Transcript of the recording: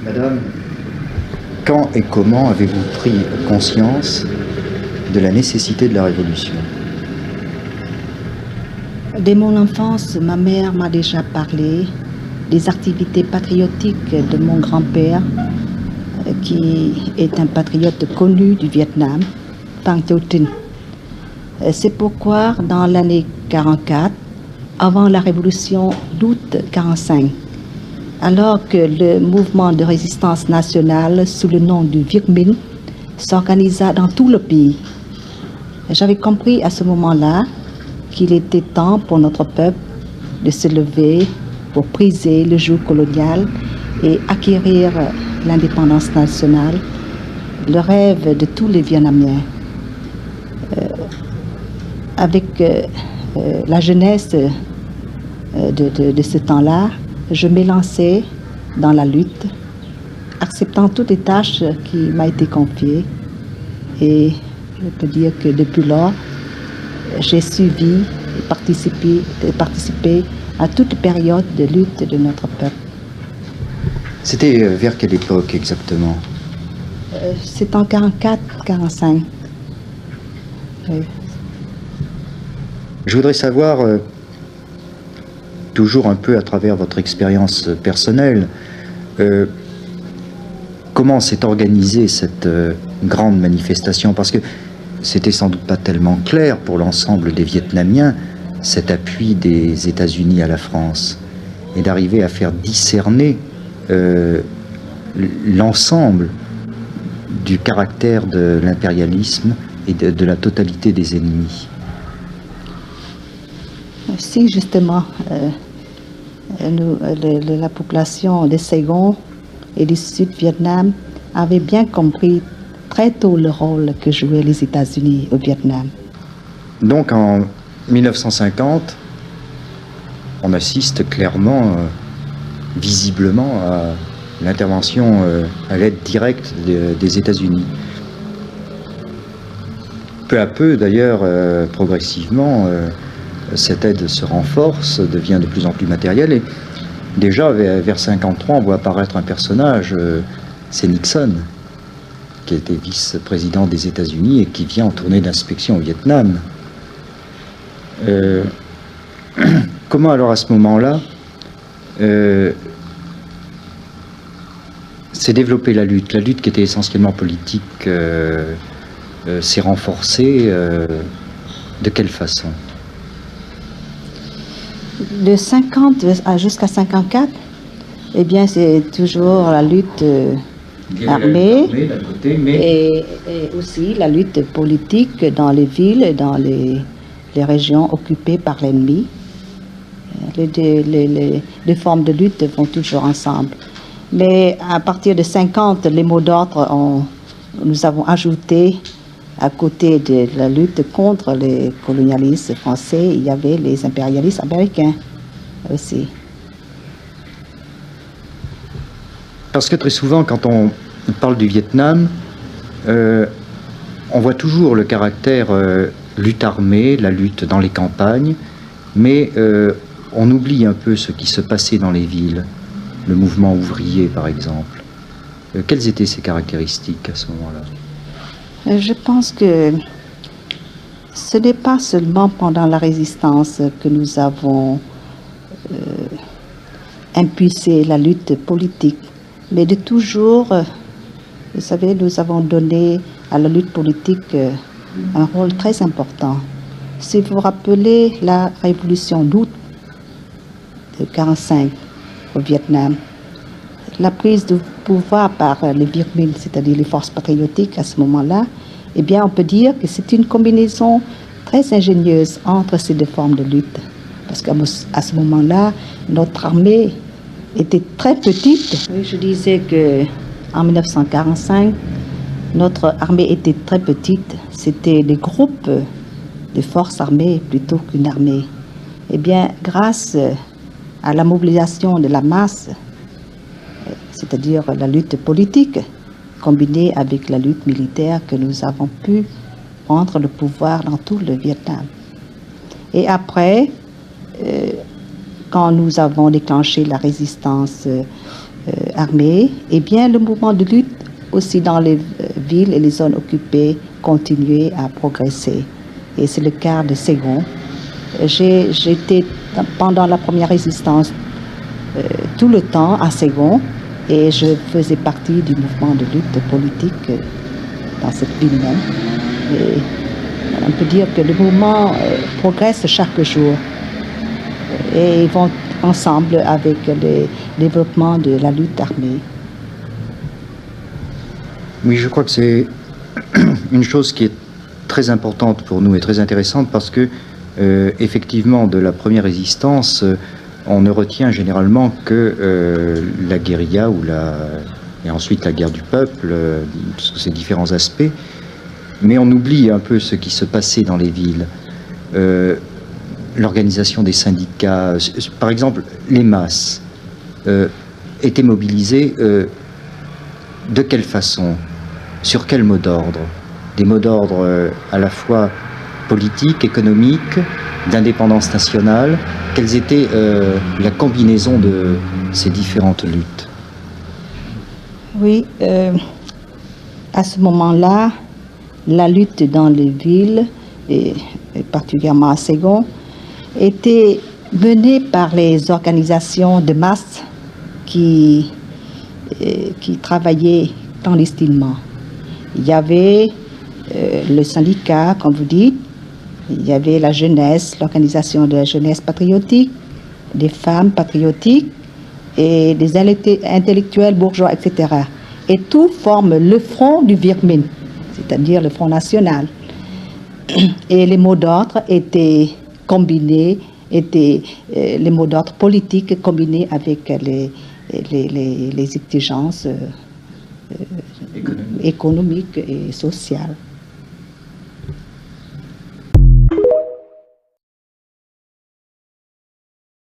Madame, quand et comment avez-vous pris conscience de la nécessité de la Révolution? Dès mon enfance, ma mère m'a déjà parlé des activités patriotiques de mon grand-père, qui est un patriote connu du Vietnam, Phang Châu Trinh. C'est pourquoi, dans l'année 44, avant la révolution d'août 1945, alors que le mouvement de résistance nationale sous le nom du Viet Minh s'organisa dans tout le pays, j'avais compris à ce moment-là qu'il était temps pour notre peuple de se lever pour briser le joug colonial et acquérir l'indépendance nationale, le rêve de tous les Vietnamiens. Avec la jeunesse de ce temps-là, je m'élançais dans la lutte, acceptant toutes les tâches qui m'ont été confiées. Et je peux dire que depuis lors, j'ai suivi et participé à toute période de lutte de notre peuple. C'était vers quelle époque exactement? C'est en 44-45. Oui. Je voudrais savoir, toujours un peu à travers votre expérience personnelle, comment s'est organisée cette grande manifestation, parce que c'était sans doute pas tellement clair pour l'ensemble des Vietnamiens, cet appui des États-Unis à la France, et d'arriver à faire discerner l'ensemble du caractère de l'impérialisme et de la totalité des ennemis. Si justement la population des Saigon et du Sud-Vietnam avait bien compris très tôt le rôle que jouaient les États-Unis au Vietnam. Donc en 1950, on assiste clairement, visiblement, à l'intervention à l'aide directe des États-Unis. Peu à peu, d'ailleurs, progressivement, cette aide se renforce, devient de plus en plus matérielle, et déjà vers 1953, on voit apparaître un personnage, c'est Nixon, qui était vice-président des États-Unis et qui vient en tournée d'inspection au Vietnam. Comment alors à ce moment-là s'est développée la lutte qui était essentiellement politique, s'est renforcée, de quelle façon? De 50 jusqu'à 54, eh bien, c'est toujours la lutte armée, et aussi la lutte politique dans les villes et dans les régions occupées par l'ennemi. Les deux formes de lutte vont toujours ensemble. Mais à partir de 50, les mots d'ordre, nous avons ajouté, à côté de la lutte contre les colonialistes français, il y avait les impérialistes américains aussi. Parce que très souvent, quand on parle du Vietnam, on voit toujours le caractère lutte armée, la lutte dans les campagnes, mais on oublie un peu ce qui se passait dans les villes, le mouvement ouvrier par exemple. Quelles étaient ces caractéristiques à ce moment-là? Je pense que ce n'est pas seulement pendant la résistance que nous avons impulsé la lutte politique, mais de toujours, vous savez, nous avons donné à la lutte politique un rôle très important. Si vous vous rappelez la révolution d'août de 1945 au Vietnam, la prise de pouvoir par les Viet Minh, c'est-à-dire les forces patriotiques à ce moment-là, eh bien, on peut dire que c'est une combinaison très ingénieuse entre ces deux formes de lutte. Parce qu'à ce moment-là, notre armée était très petite. Oui, je disais qu'en 1945, notre armée était très petite. C'était des groupes de forces armées plutôt qu'une armée. Eh bien, grâce à la mobilisation de la masse, c'est-à-dire la lutte politique, combinée avec la lutte militaire, que nous avons pu prendre le pouvoir dans tout le Vietnam. Et après, quand nous avons déclenché la résistance armée, eh bien, le mouvement de lutte aussi dans les villes et les zones occupées continuait à progresser. Et c'est le cas de Ségon. J'étais pendant la première résistance tout le temps à Ségon et je faisais partie du mouvement de lutte politique dans cette ville même. Et on peut dire que le mouvement progresse chaque jour et ils vont ensemble avec le développement de la lutte armée. Oui, je crois que c'est une chose qui est très importante pour nous et très intéressante parce que, effectivement, de la première résistance, on ne retient généralement que la guérilla et ensuite la guerre du peuple, sous ses différents aspects, mais on oublie un peu ce qui se passait dans les villes. L'organisation des syndicats, par exemple, les masses étaient mobilisées de quelle façon? Sur quel mot d'ordre? Des mots d'ordre à la fois politiques, économiques, d'indépendance nationale. Quelles étaient la combinaison de ces différentes luttes? Oui, à ce moment-là, la lutte dans les villes, et particulièrement à Ségon, était menée par les organisations de masse qui travaillaient clandestinement. Il y avait le syndicat, comme vous dites, il y avait la jeunesse, l'organisation de la jeunesse patriotique, des femmes patriotiques et des intellectuels bourgeois, etc. Et tout forme le front du Viet-Minh, c'est-à-dire le Front National. Et les mots d'ordre étaient combinés, les mots d'ordre politiques combinés avec les exigences économiques et sociales.